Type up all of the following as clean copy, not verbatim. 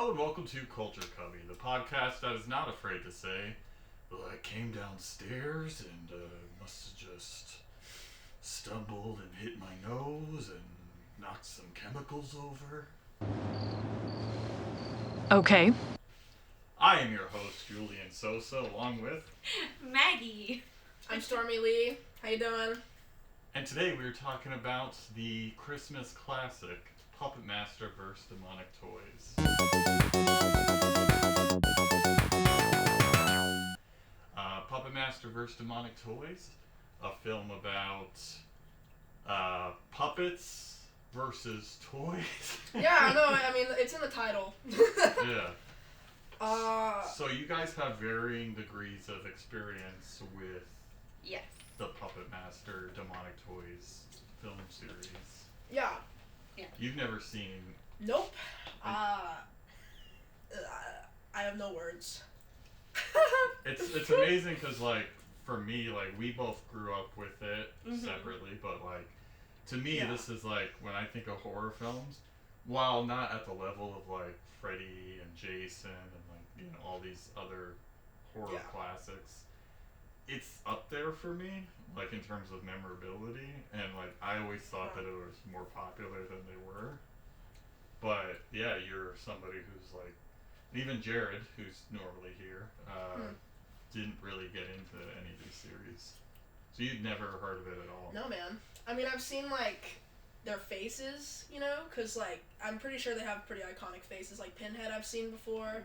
Hello and welcome to Culture Cubby, the podcast that is not afraid to say, well, I came downstairs and must have just stumbled and hit my nose and knocked some chemicals over. Okay. I am your host, Julian Sosa, along with Maggie. I'm Stormy Lee. How you doing? And today we are talking about the Christmas classic, Puppet Master vs. Demonic Toys. Puppet Master vs. Demonic Toys, a film about puppets versus toys. Yeah, no, I mean, it's in the title. Yeah. So you guys have varying degrees of experience with Yes. the Puppet Master Demonic Toys film series. Yeah. You've never seen... Nope. I have no words. It's amazing because, like, for me, like, we both grew up with it separately, but, like, to me, this is, like, when I think of horror films, while not at the level of, like, Freddy and Jason and, like, you know, all these other horror classics, it's up there for me, like, in terms of memorability, and, like, I always thought that it was more popular than they were. But, yeah, you're somebody who's, like, even Jared, who's normally here, didn't really get into any of these series. So you'd never heard of it at all? No, man. I mean, I've seen, like, their faces, you know? Because, like, I'm pretty sure they have pretty iconic faces. Like, Pinhead I've seen before.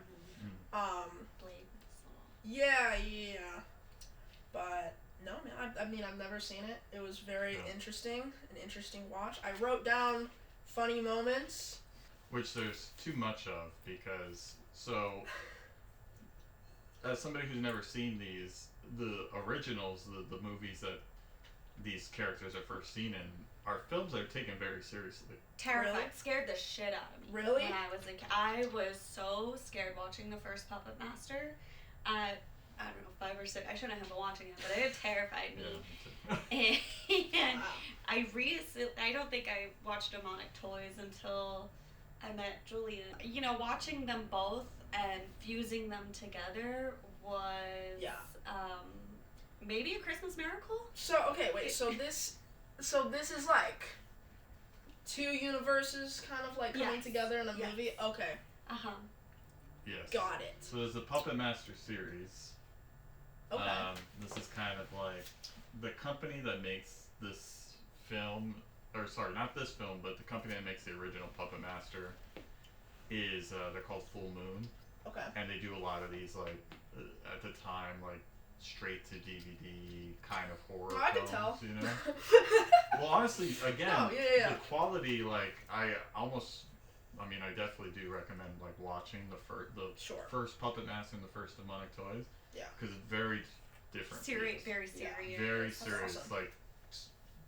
Yeah. But, no, man. I mean, I've never seen it. It was very interesting. An interesting watch. I wrote down funny moments. Which there's too much of, because, so, as somebody who's never seen these, the originals, the movies that these characters are first seen in, are films that are taken very seriously. Terrified. Really? Scared the shit out of me. Really? When I was a kid. I was so scared watching the first Puppet Master. I don't know, 5 or 6. I shouldn't have been watching it, but it terrified me. And Wow. I don't think I watched Demonic Toys until I met Julian. You know, watching them both and fusing them together was maybe a Christmas miracle? So, okay, wait, so this is like two universes kind of like coming together in a movie? Okay. Uh-huh. Yes. Got it. So there's the Puppet Master series. Okay. This is kind of like the company that makes this film, or sorry, not this film, but the company that makes the original Puppet Master is, they're called Full Moon. Okay. And they do a lot of these, like, at the time, like, straight to DVD kind of horror I films, can tell. you know? Well, honestly, again, the quality, like, I definitely do recommend, like, watching the first Puppet Master and the first Demonic Toys. Yeah. Because it's very different. Very serious. Very serious. Awesome. Like,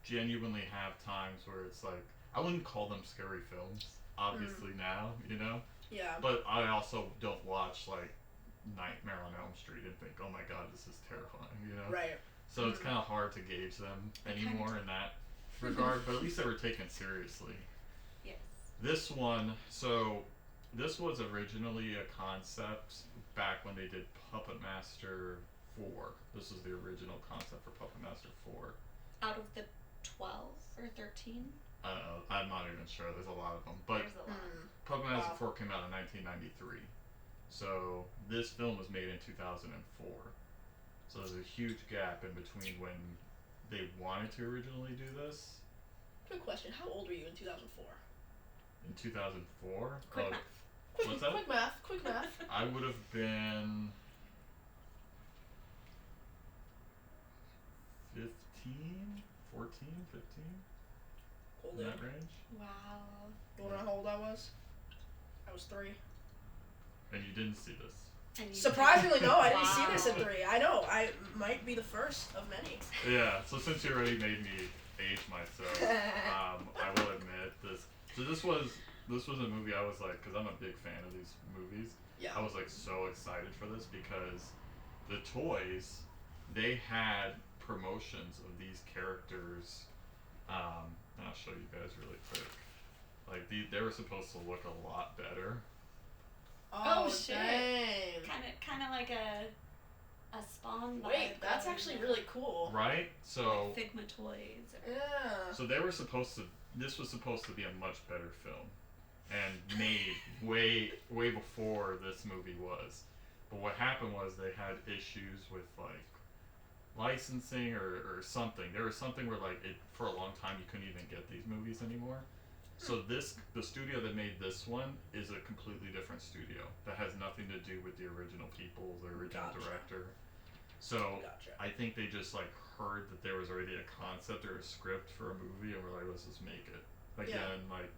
genuinely have times where it's like, I wouldn't call them scary films, obviously now, you know? Yeah. But I also don't watch, like, Nightmare on Elm Street and think, oh my god, this is terrifying, you know? Right. So it's kind of hard to gauge them anymore in that regard, but at least they were taken seriously. Yes. This was originally a concept back when they did Puppet Master 4. This was the original concept for Puppet Master 4. Out of the 12 or 13? I'm not even sure. There's a lot of them. But There's a lot. Puppet Master 4 came out in 1993. So this film was made in 2004. So there's a huge gap in between when they wanted to originally do this. Quick question. How old were you in 2004? In 2004? Quick math. What's that? Quick math. I would have been 15, 14, 15, Old in that range. Wow. You wanna know how old I was? I was 3. And you didn't see this. Surprisingly, no, I didn't see this at 3. I know, I might be the first of many. Yeah, so since you already made me age myself, I will admit this. So this was a movie I was like, because I'm a big fan of these movies. Yeah. I was like so excited for this because the toys, they had promotions of these characters. And I'll show you guys really quick. Like they were supposed to look a lot better like a Spawn vibe. Wait, that's going actually there. really cool. Right? So Like Figma toys. Or... Yeah. So they were supposed to. This was supposed to be a much better film, and made way before this movie was. But what happened was they had issues with like licensing or something. There was something where like it for a long time you couldn't even get these movies anymore. So the studio that made this one is a completely different studio that has nothing to do with the original people, the original director. So I think they just like heard that there was already a concept or a script for a movie, and we're like, let's just make it. Again, like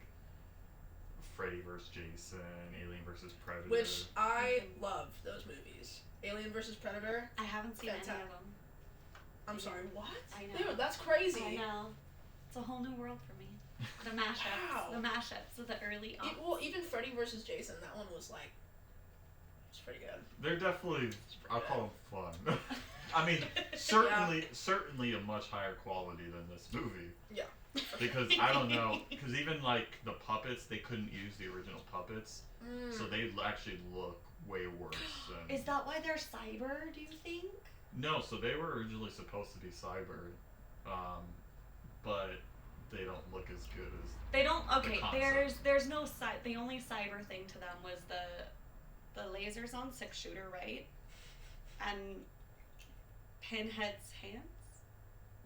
Freddy vs. Jason, Alien vs. Predator. Which I love those movies. Alien vs. Predator. I haven't seen any of them. I'm sorry, what? I know. Dude, that's crazy. I know. It's a whole new world for me. The mashups. Wow. The mashups of the early Well, even Freddy vs. Jason, that one was like, it's pretty good. They're definitely, I'll call them fun. I mean, certainly a much higher quality than this movie. Yeah. Because I don't know, because even like the puppets, they couldn't use the original puppets, so they actually look way worse. Than... Is that why they're cyber, do you think? No, so they were originally supposed to be cyber, but they don't look as good as. They don't. Okay, the there's no the only cyber thing to them was the lasers on 6-shooter, right? And Pinhead's hands.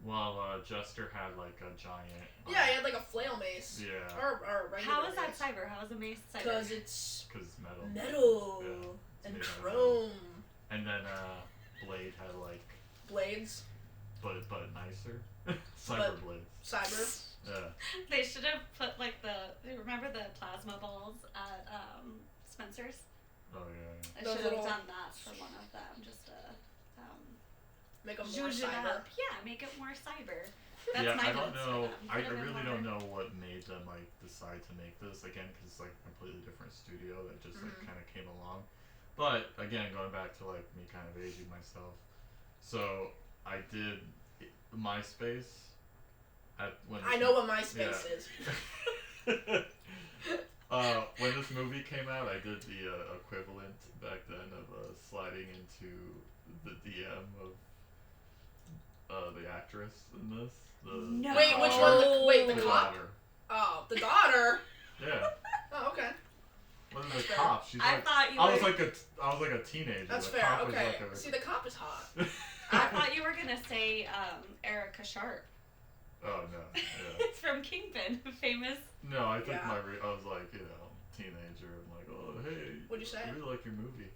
Well, Jester had like a giant. Yeah, he had like a flail mace. Yeah. Or regular How is that mace. cyber? How is a mace cyber? Because it's metal. Metal. Yeah, And made out of chrome. And then Blade had like. Blades. But nicer. Cyber blades. Cyber. Yeah. They should have put like remember the plasma balls at Spencer's? Oh yeah. I should have done that for one of them, just to make them more zhuzh it cyber. up. Yeah, make it more cyber. That's Yeah, my I don't votes know. for them. I Put 'em in really more- don't know what made them like decide to make this again, because it's like a completely different studio that just like kind of came along. But again, going back to like me kind of aging myself, so I did MySpace. I know what MySpace is. When this movie came out, I did the equivalent back then of sliding into the DM of the actress in this. No. Wait, which one? Wait, the The cop? daughter. Oh, the daughter. Yeah. Oh, okay. Wasn't the cop? She's I like. thought you I were. was like a teenager. That's the fair. cop was Okay. like a, See, the cop is hot. I thought you were gonna say Erica Sharp. Oh no. Yeah. It's from Kingpin, famous. No, I think Yeah. I was like, teenager. I'm like, oh hey. What'd you say? I really like your movie.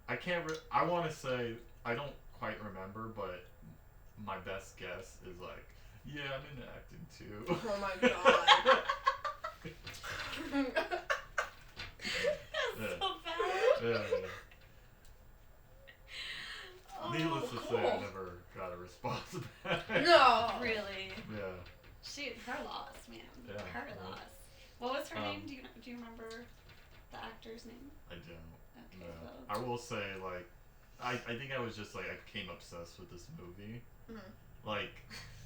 I can't. I want to say I don't quite remember, but my best guess is like, yeah, I'm into acting too. Oh my god. That's so bad. Yeah. Oh, Needless to cool. say, I never got a response back. No. Really? Yeah. Her loss, man. Yeah, Her yeah. loss. What was her name? Do you remember the actor's name? I don't. Okay, No. well. I will say, like, I think I was just like, I became obsessed with this movie. Like,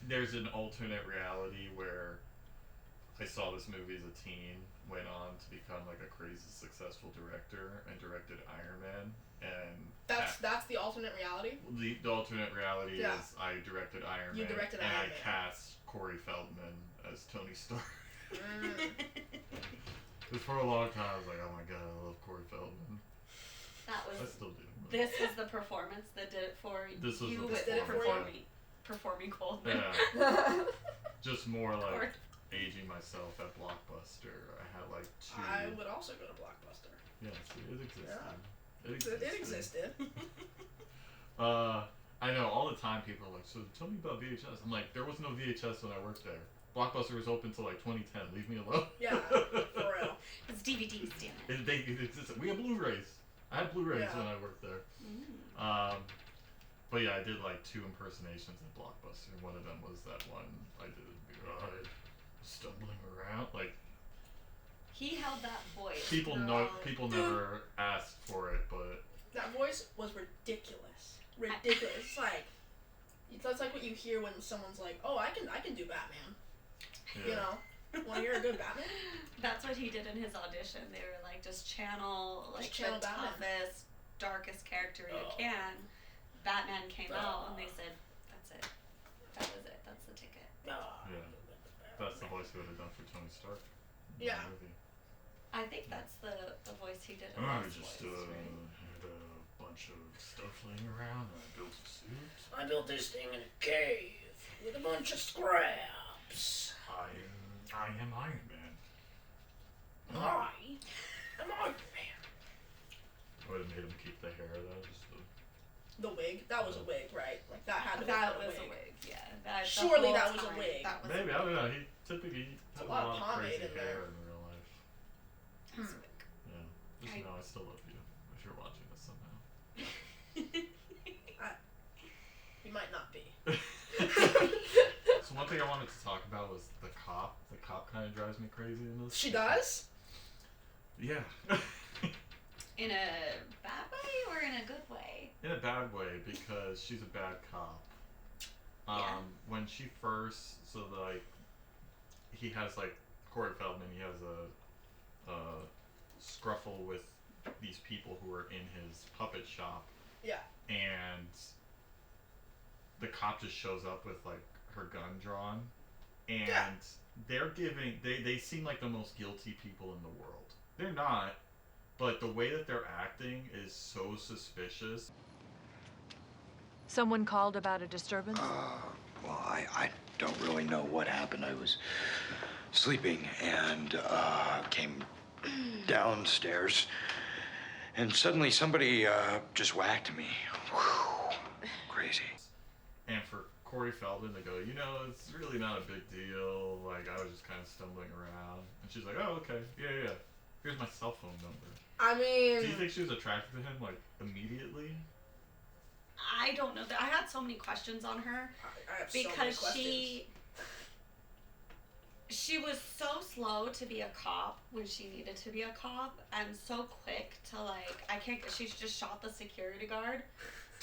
there's an alternate reality where I saw this movie as a teen, went on to become like a crazy successful director, and directed Iron Man. And That's the alternate reality. the alternate reality Yeah. is I directed Iron You Man, directed and Iron I Man. cast Corey Feldman as Tony Stark. Mm. Because for a long time I was like, oh my god, I love Corey Feldman. That I was. still do. But This was the performance that did it for This was you the with performance. performing Coleman. Yeah. Just more like Or- aging myself at Blockbuster. I had like 2. I would also go to Blockbuster. Yes, it existed. Yeah. It existed. It existed. I know all the time people are like, so tell me about VHS. I'm like, there was no VHS when I worked there. Blockbuster was open till like 2010. Leave me alone. Yeah, for real. It's DVDs, damn it. It existed. We had Blu-rays. I had Blu-rays Yeah. when I worked there. But yeah, I did like 2 impersonations at Blockbuster. One of them was that one I did. Stumbling around like. He held that voice. People never asked for it, but That voice was ridiculous. Ridiculous. It's like that's like what you hear when someone's like, "Oh, I can do Batman." yeah. You know, want to hear a good Batman? That's what he did in his audition. They were like, just channel like channel the Batman. toughest darkest character you can. Batman came out and they said, that's it. That was it. That's the ticket. Yeah. That's the voice he would have done for Tony Stark. Yeah. I think that's the voice he did. I just had a bunch of stuff laying around and I built a suit. I built this thing in a cave with a bunch of scraps. I am Iron Man. I am Iron Man. I would have made him keep the hair though, just the wig. That was a wig, right? Like that had to be that a was wig. a wig. Yeah. Surely that was a wig. Maybe, I don't know. He typically has a lot of crazy in hair there. in real life. Yeah. Just know I still love you if you're watching this somehow. He might not be. So one thing I wanted to talk about was the cop. The cop kind of drives me crazy in this. She does? Yeah. In a bad way or in a good way? In a bad way, because she's a bad cop. When she first, he has like Corey Feldman. He has a scruffle with these people who are in his puppet shop. Yeah. And the cop just shows up with like her gun drawn, and they seem like the most guilty people in the world. They're not, but the way that they're acting is so suspicious. Someone called about a disturbance? Well, I don't really know what happened. I was sleeping and came downstairs, and suddenly somebody just whacked me. Whew, crazy. And for Corey Feldman to go, it's really not a big deal. Like, I was just kind of stumbling around. And she's like, oh, okay. Yeah. Here's my cell phone number. I mean... Do you think she was attracted to him, like, immediately? I don't know. I had so many questions on her. I have so many questions. She was so slow to be a cop when she needed to be a cop, and so quick to, like, she's just shot the security guard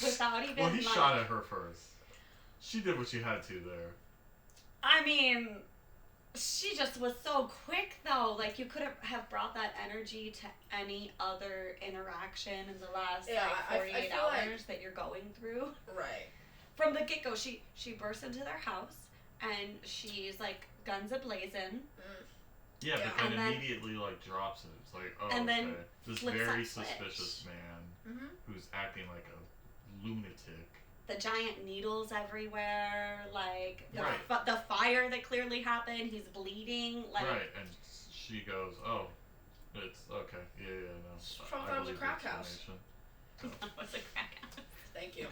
without even, well, he shot at her first. She did what she had to there. I mean, she just was so quick, though. Like, you couldn't have brought that energy to any other interaction in the last, 48 hours that you're going through. Right. From the get-go, she bursts into their house, and she's, like, guns a-blazing. Yeah, but then immediately, like, drops it. It's like, oh, and then this very suspicious man who's acting like a lunatic. The giant needles everywhere, like, right. The fire that clearly happened, he's bleeding, like... Right, and she goes, oh, it's, okay, yeah, no. From that was a crack house. That was a crack house. Thank you.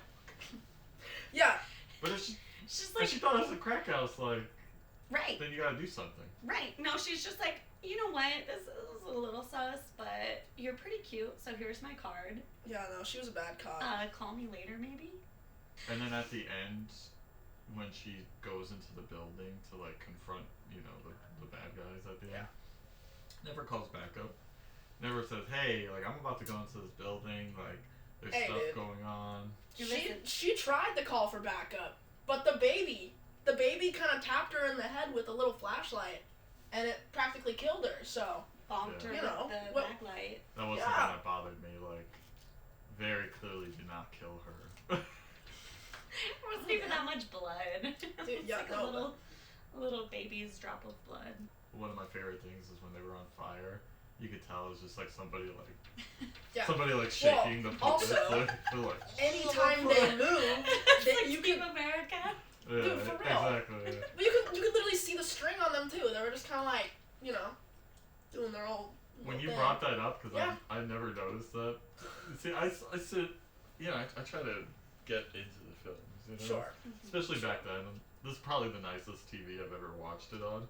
Yeah. But if she thought it was a crack house, like... Right. Then you gotta do something. Right. No, she's just like, you know what, this is a little sus, but you're pretty cute, so here's my card. Yeah, no, she was a bad cop. Call me later, maybe? And then at the end, when she goes into the building to, like, confront, the bad guys at the end, never calls back up. Never says, hey, like, I'm about to go into this building, like, there's stuff going on. She tried to call for backup, but the baby kind of tapped her in the head with a little flashlight, and it practically killed her, so... Bonked her with the backlight. That wasn't something that bothered me, like, very clearly did not kill her. There wasn't even that much blood. Dude, like a little baby's drop of blood. One of my favorite things is when they were on fire. You could tell it was just like somebody shaking the puppets. Also, anytime they move, you keep America. Yeah, dude, for real. Exactly. Yeah. But you could literally see the string on them too. They were just kind of like, doing their old. When you brought that up, because I never noticed that. See, I sit, I try to get into the films, Sure. Especially back then. This is probably the nicest TV I've ever watched it on.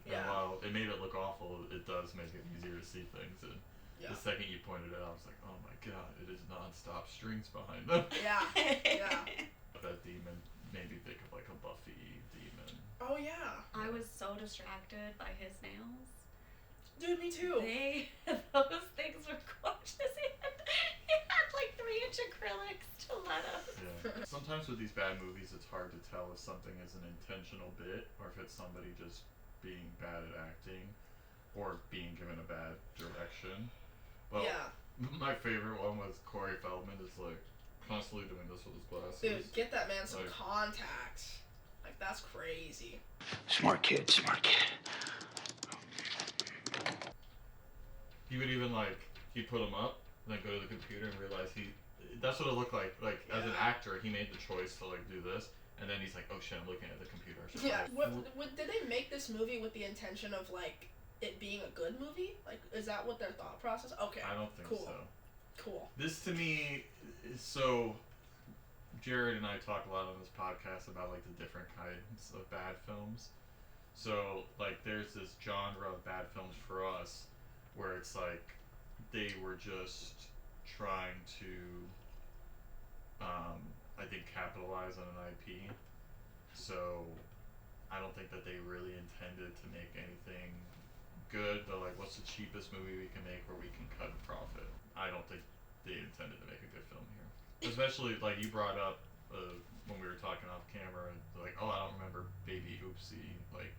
And while it made it look awful, it does make it easier to see things. And the second you pointed it out, I was like, oh my god, it is non-stop strings behind them. Yeah. That demon made me think of like a Buffy demon. Oh yeah. I was so distracted by his nails. Dude, me too. Those things were gorgeous. He had like 3-inch acrylic stilettos. Yeah. Sometimes with these bad movies, it's hard to tell if something is an intentional bit or if it's somebody just being bad at acting or being given a bad direction. But My favorite one was Corey Feldman is like constantly doing this with his glasses. Dude, get that man some Like- contacts. Like, that's crazy. Smart kid, smart kid. He would even like he'd put them up and then go to the computer and realize that's what it looked like. Like as an actor, he made the choice to like do this, and then he's like, oh shit, I'm looking at the computer. I should Yeah. probably- Did they make this movie with the intention of like it being a good movie? Like, is that what their thought process? Okay. I don't think cool. so. Cool. This to me is so. Jared and I talk a lot on this podcast about like the different kinds of bad films. So like there's this genre of bad films for us where it's like they were just trying to I think capitalize on an IP. So I don't think that they really intended to make anything good, but like what's the cheapest movie we can make where we can cut a profit? I don't think they intended to make a good film here. Especially like you brought up when we were talking off camera and like, oh, I don't remember Baby Oopsie like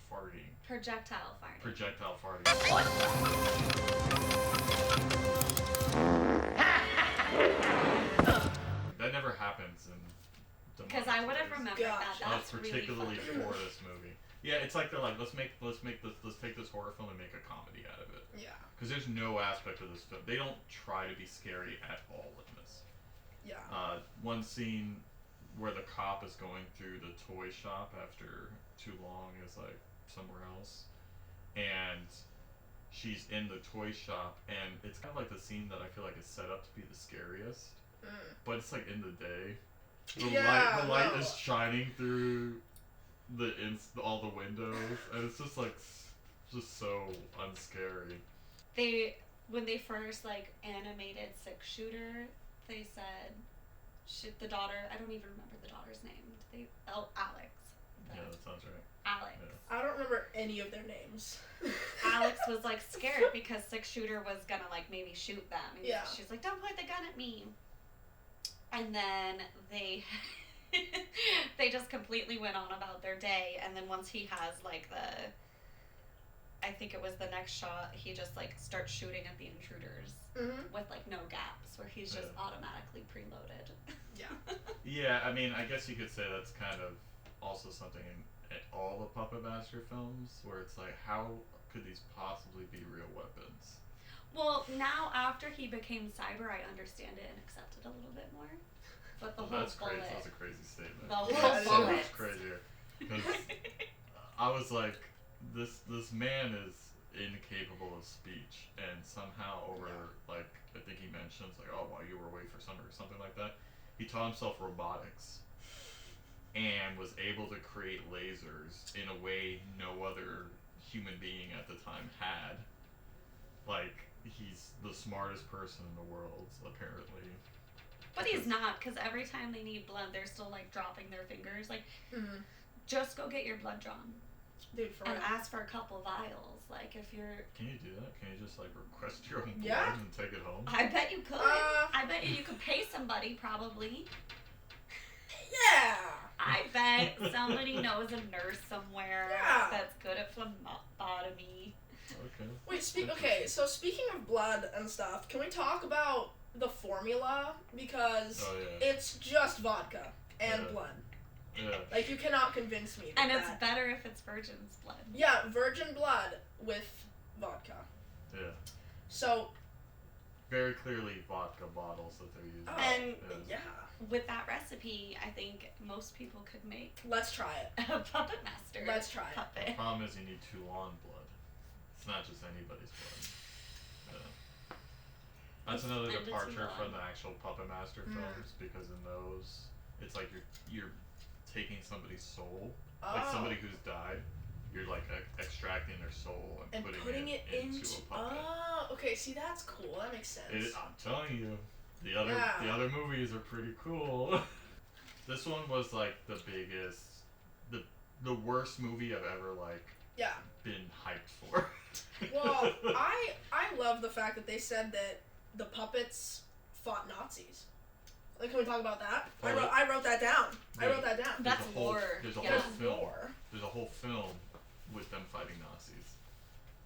farting. Projectile farting. Projectile farting. That never happens in Because I would have remembered that. That's particularly really for this movie. Yeah, it's like they're like, let's take this horror film and make a comedy out of it. Yeah. Because there's no aspect of this film. They don't try to be scary at all in this. Yeah. One scene where the cop is going through the toy shop after too long is like somewhere else, and she's in the toy shop, and it's kind of like the scene that I feel like is set up to be the scariest, but it's like in the day. The light is shining through all the windows, and it's just like just so unscary. When they first like animated 6-shooter, they said the daughter, I don't even remember the daughter's name. Alex. Yeah, that sounds right. Alex. Yeah. I don't remember any of their names. Alex was like scared because 6-shooter was gonna like maybe shoot them. And Yeah. she's like, don't point the gun at me. And then they they just completely went on about their day, and then once he has like I think it was the next shot, he just like starts shooting at the intruders with like no gaps, where he's just automatically preloaded. Yeah. Yeah, I mean, I guess you could say that's kind of also something in all the Puppet Master films, where it's like, how could these possibly be real weapons? Well, now after he became cyber, I understand it and accept it a little bit more. But the whole That's crazy. bullet, That's a crazy statement. the whole That's so bullet. much crazier. Because I was like, this man is incapable of speech, and somehow like, I think he mentions like, oh, while you were away for summer or something like that, he taught himself robotics and was able to create lasers in a way no other human being at the time had. Like, he's the smartest person in the world, apparently. But he's not, because every time they need blood, they're still like dropping their fingers. Like, just go get your blood drawn. Dude, for and real. ask for a couple vials. Like, if you're. Can you do that? Can you just like request your own blood Yeah. and take it home? I bet you could. I bet you could pay somebody, probably. Yeah. I bet somebody knows a nurse somewhere that's good at phlebotomy. Okay. Wait, so speaking of blood and stuff, can we talk about the formula? Because it's just vodka and blood. Yeah. Like, you cannot convince me that And it's better if it's virgin's blood. Yeah, virgin blood with vodka. Yeah. So, Very clearly vodka bottles that they're using. And yeah. with that recipe, I think most people could make Let's try it. a puppet master. Let's try it. The Puppet. problem is you need Toulon blood. It's not just anybody's blood. Yeah. That's another And it's departure from Toulon. the actual Puppet Master films, because in those, it's like you're taking somebody's soul, like somebody who's died. You're like extracting their soul and putting it into a puppet. Oh, okay. See, that's cool. That makes sense. I'm telling you, the other movies are pretty cool. This one was like the biggest, the worst movie I've ever been hyped for. Well, I love the fact that they said that the puppets fought Nazis. Like, can we talk about that? I wrote that down. That's lore. There's a Yeah. whole film. Lore. There's a whole film with them fighting Nazis.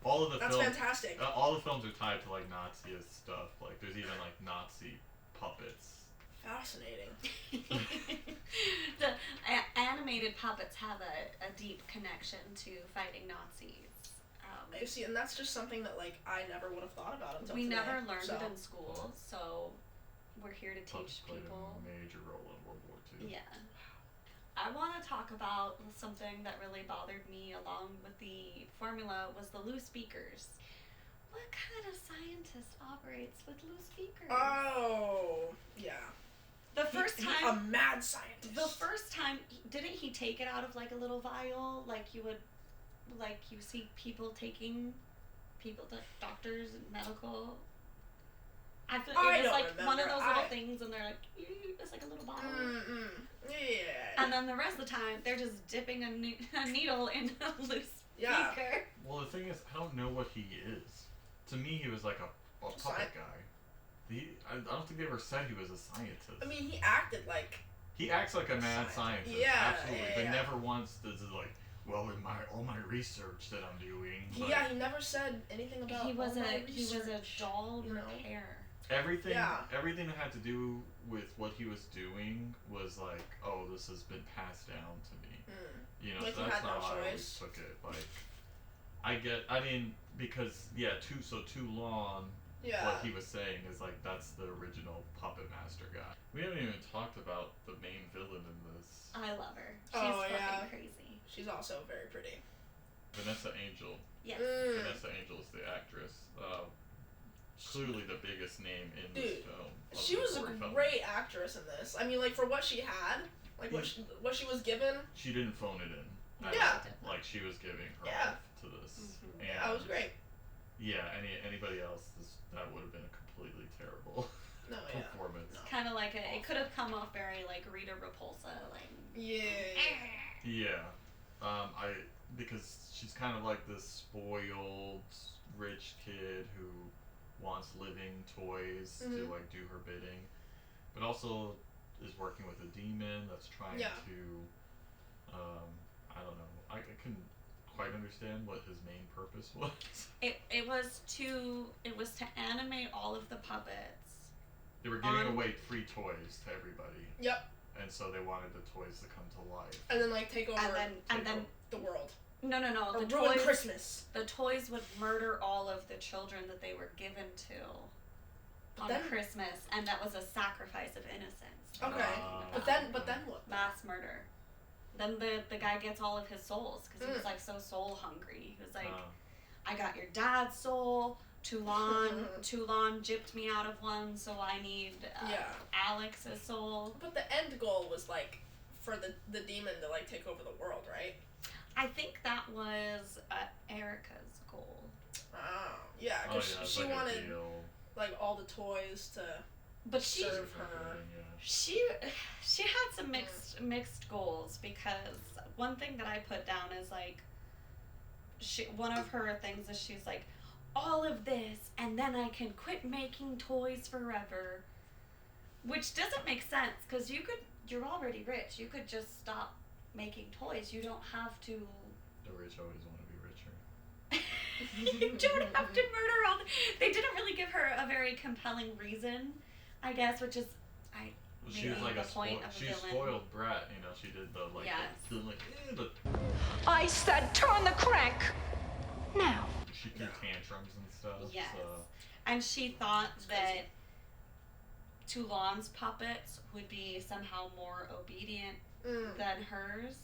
all of the That's fantastic. All the films are tied to like Nazi stuff. Like there's even like Nazi puppets. Fascinating. The animated puppets have a deep connection to fighting Nazis. I see, and that's just something that like I never would have thought about until we today. never learned it in school, so we're here to teach Played people. a major role in World War II. Yeah. I want to talk about something that really bothered me along with the formula was the loose speakers. What kind of scientist operates with loose speakers? Oh, yeah. The first time, a mad scientist. the first time, didn't he take it out of like a little vial, like you would, like you see people taking, doctors and medical. I feel it was like one of those little things, and they're like, it's like a little bottle. Yeah. And then the rest of the time, they're just dipping a needle in a loose speaker. Well, the thing is, I don't know what he is. To me, he was like a puppet guy. I don't think they ever said he was a scientist. I mean, he acted like... He acts like a mad scientist. Yeah, absolutely. But never once does it like, well, in all my research that I'm doing. Yeah, he never said anything about he was research, a doll repair. Everything that had to do with what he was doing was like, oh, this has been passed down to me. You know, like so that's not how I always took it. Like, I mean, because too long. Yeah. What he was saying is like that's the original Puppet Master guy. We haven't even talked about the main villain in this. I love her. She's fucking crazy. She's also very pretty. Vanessa Angel. Yes. Vanessa Angel is the actress. Clearly the biggest name in this film. She was a great actress in this. I mean, like for what she had, like what she was given. She didn't phone it in. Like she was giving her life to this. And that was great. Yeah. Anybody else, that would have been a completely terrible performance. No. Kind of like it could have come off very like Rita Repulsa, like. Yeah. Because she's kind of like this spoiled rich kid who wants living toys to like do her bidding, but also is working with a demon that's trying to I don't know, I couldn't quite understand what his main purpose was. It was to animate all of the puppets. They were giving away free toys to everybody. Yep. And so they wanted the toys to come to life. And then like take over and then the world. No. Or the ruin toys, Christmas. The toys would murder all of the children that they were given to on Christmas, and that was a sacrifice of innocence. Okay. But then what? Mass murder. Then the guy gets all of his souls because he was like so soul hungry. He was like, I got your dad's soul. Toulon gypped me out of one, so I need Alex's soul. But the end goal was like for the demon to like take over the world, right? I think that was Erica's goal. Oh, yeah, because she like wanted like all the toys to serve her. She had some mixed goals, because one thing that I put down is like one of her things is she's like, all of this and then I can quit making toys forever, which doesn't make sense because you're already rich. You could just stop making toys. You don't have to. The rich always want to be richer. You don't have to murder all they didn't really give her a very compelling reason, I guess, which is she was like she's spoiled brat, you know. She did the I said turn the crank now. She threw tantrums and stuff. Yes. And she thought that Toulon's puppets would be somehow more obedient than hers.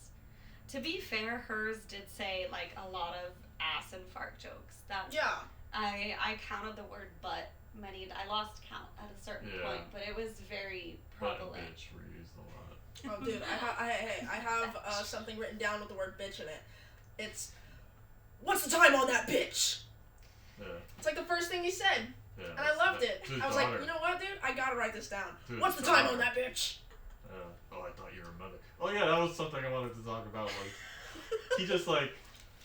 To be fair, hers did say like a lot of ass and fart jokes. I counted the word butt I lost count at a certain point, but it was very prevalent. Butt and bitch were used a lot. Oh, dude, I have something written down with the word bitch in it. It's, what's the time on that bitch? Yeah. It's like the first thing he said. Yeah, and I loved it. I was like, you know what, dude? I gotta write this down. What's the time on that bitch? Oh, I thought you were a mother. Oh yeah, that was something I wanted to talk about. Like,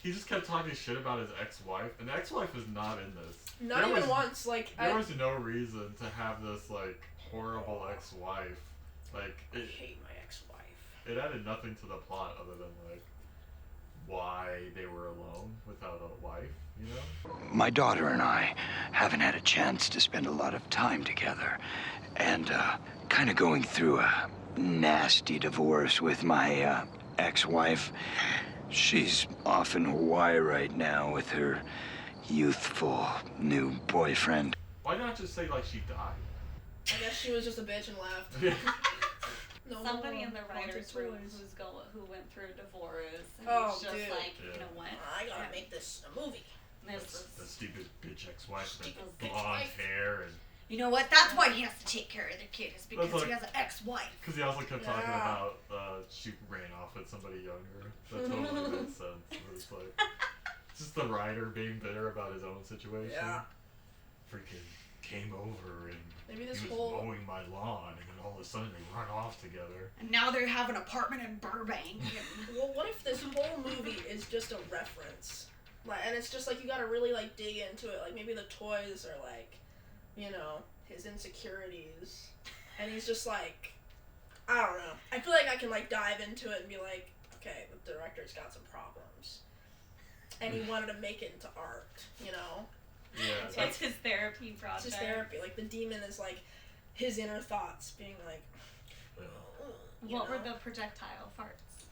he just kept talking shit about his ex-wife, and the ex-wife is not in this. Not even once. Like there was no reason to have this like horrible ex-wife. Like I hate my ex-wife. It added nothing to the plot other than like why they were alone without a wife, you know? My daughter and I haven't had a chance to spend a lot of time together. And, kind of going through a nasty divorce with my, ex-wife. She's off in Hawaii right now with her youthful new boyfriend. Why not just say, like, she died? I guess she was just a bitch and left. No, Somebody in the writer's haunted room toys. who went through a divorce and Oh, was just dude. like, Yeah. you know what? I gotta make this a movie. The stupid bitch ex-wife with Stupid the bitch blonde wife. hair and... You know what? That's why he has to take care of the kid, is because That's he like- has an ex-wife. Because he also kept talking Yeah. about she ran off with somebody younger. That totally made sense. It was like just the writer being bitter about his own situation. Yeah. Freaking came over and Maybe this he was whole mowing my lawn, and then all of a sudden they run off together. And now they have an apartment in Burbank. And well, what if this whole movie is just a reference? Like, and it's just like you gotta really like dig into it. Like maybe the toys are like, you know, his insecurities, and he's just like, I don't know. I feel like I can like dive into it and be like, okay, the director's got some problems, and he wanted to make it into art. You know, Yeah, it's that's his therapy it's project. just therapy. Like the demon is like his inner thoughts being like. you What were know? the projectile farts?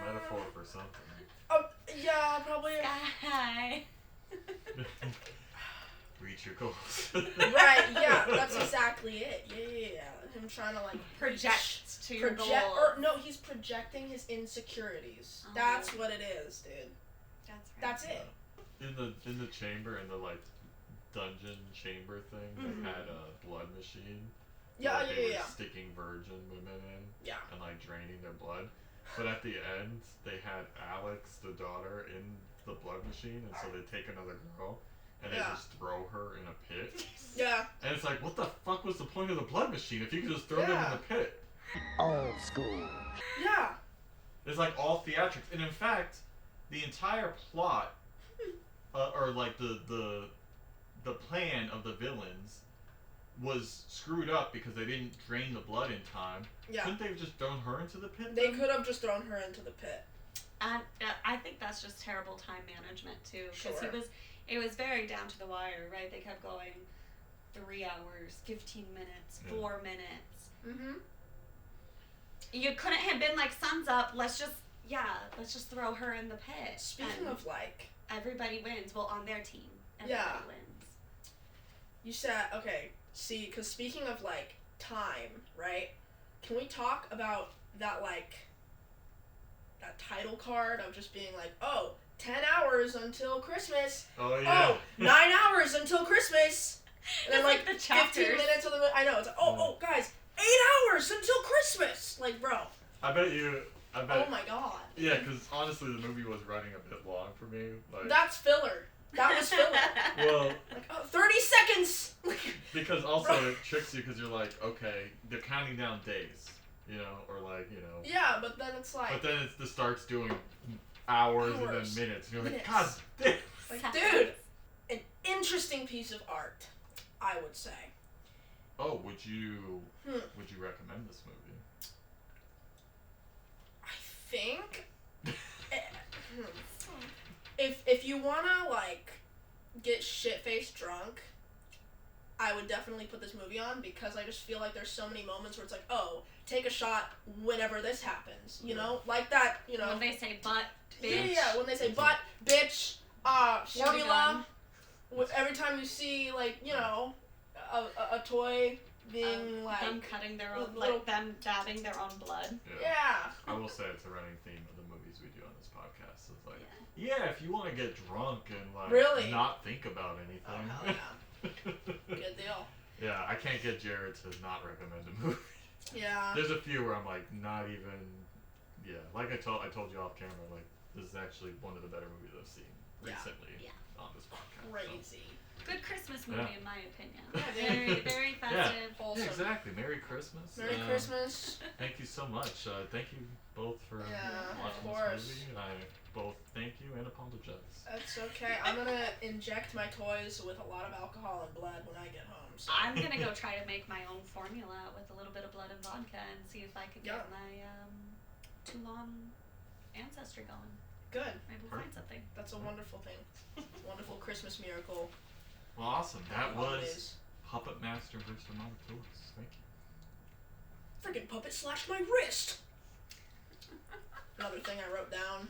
metaphor for something. Oh yeah, probably. Hi. Reach your goals. Right, yeah, that's exactly it. Yeah. Him trying to like Project to your project, goal. or no, he's projecting his insecurities. Oh. That's what it is, dude. That's right. That's it. In the chamber, in the like dungeon chamber thing, Mhm. they had a blood machine. Yeah, where they yeah. were sticking virgin women in Yeah. and like draining their blood. But at the end, they had Alex, the daughter, in the blood machine, and so they take another girl and they Yeah. just throw her in a pit. Yeah. And it's like, what the fuck was the point of the blood machine if you could just throw them in Yeah. the pit? Old school. Yeah. It's like all theatrics, and in fact, the entire plot, or like the plan of the villains, was screwed up because they didn't drain the blood in time. Yeah. Couldn't they have just thrown her into the pit? They then? could have just thrown her into the pit. And I think that's just terrible time management too, because Sure. it was very down to the wire, right? They kept going 3 hours, 15 minutes, Yeah. 4 minutes. Mm-hmm. You couldn't have been like, sun's up, let's just throw her in the pit. Speaking and of like, everybody wins. Well, on their team, everybody Yeah. wins. you said, okay, see, because speaking of like time, right? Can we talk about that like, that title card of just being like, oh, 10 hours until Christmas. Oh yeah. Oh, 9 hours until Christmas. And then It's like the 15 chapters. minutes of the I know, it's like, oh, guys, 8 hours until Christmas. Like, bro, I bet. oh my god. Yeah, because honestly, the movie was running a bit long for me. Like, That's filler. That was filler. well, Like, oh, 30 seconds. because also it tricks you because you're like, okay, they're counting down days, you know, or like, you know. Yeah, but then it's like, But then it starts doing hours and Hours. then minutes. And you're like, Minutes. God damn. like, dude, an interesting piece of art, I would say. Oh, would you Hmm. recommend this movie? I think if you wanna like get shit faced drunk, I would definitely put this movie on because I just feel like there's so many moments where it's like, oh, take a shot whenever this happens, you know, like that, you know. When they say butt, Yeah, bitch. yeah, when they say butt, bitch, Shoot a formula. Every time you see like, you know, a toy being like, them cutting their own, little- like them dabbing their own blood. yeah. I will say it's a running theme of the movies we do on this podcast. It's like, yeah, if you want to get drunk and like Really? not think about Oh, anything. hell yeah. Good deal. Yeah, I can't get Jared to not recommend a movie. Yeah. There's a few where I'm like, not even. Yeah, like I told you off camera, like this is actually one of the better movies I've seen Yeah. recently Yeah. on this podcast. so. Crazy. Good Christmas movie, Yeah. in my opinion. Yeah, dude. Very, very festive. Wholesome. Yeah, exactly. Merry Christmas. Merry Christmas. Thank you so much. Thank you both for Yeah, watching of course. this movie, and I both thank you and apologize. That's okay. I'm gonna inject my toys with a lot of alcohol and blood when I get home. So. I'm gonna go try to make my own formula with a little bit of blood and vodka and see if I can Yeah. get my too long ancestry going. Good. Maybe we'll find something. That's a wonderful thing. Wonderful Christmas miracle. Well, awesome. That was Holidays. Puppet Master versus Demonic Toys. Thank you. Freaking puppet slashed my wrist. Another thing I wrote down